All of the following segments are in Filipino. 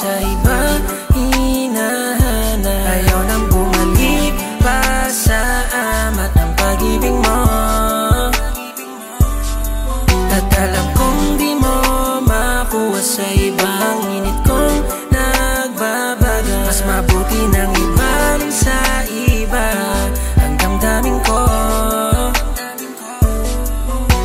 sa iba hinahanap. Ayaw nang bumalik pa sa amat ng pag-ibig mo. At alam kong di mo makuha sa ibang init kong nagbabaga. Mas mabuti nang ibalik sa iba ang damdamin ko.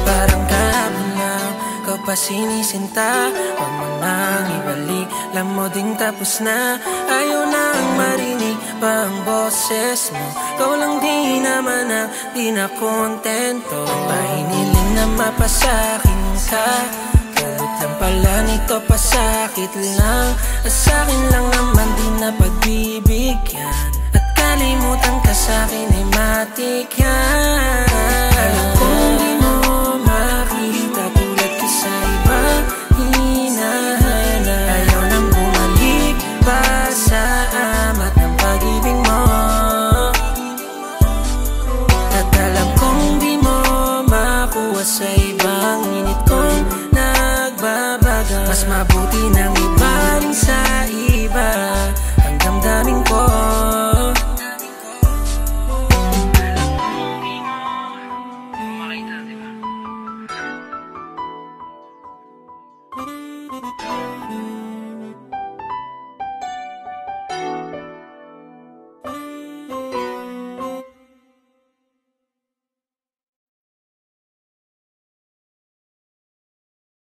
Parang kahapon lang ka pa sinisinta, huwag mo nang ibalik, alam mo ding tapos na. Ayaw nang marinig pa ang boses mo, ikaw lang di naman ang di na kontento. Pahiniling na mapasakin ka, galit lang pala nito, pasakit lang. Sa'kin lang naman di na pagbibigyan, at kalimutan ka sa'kin ay matik yan. Alam kong di mo makita tulad ka sa iba hinahanap. Ayaw nang bumalik pa sa amat ng pag-ibig mo. At alam kong di mo makuha sa ibang init kong nagbabaga. Mas mabuti nang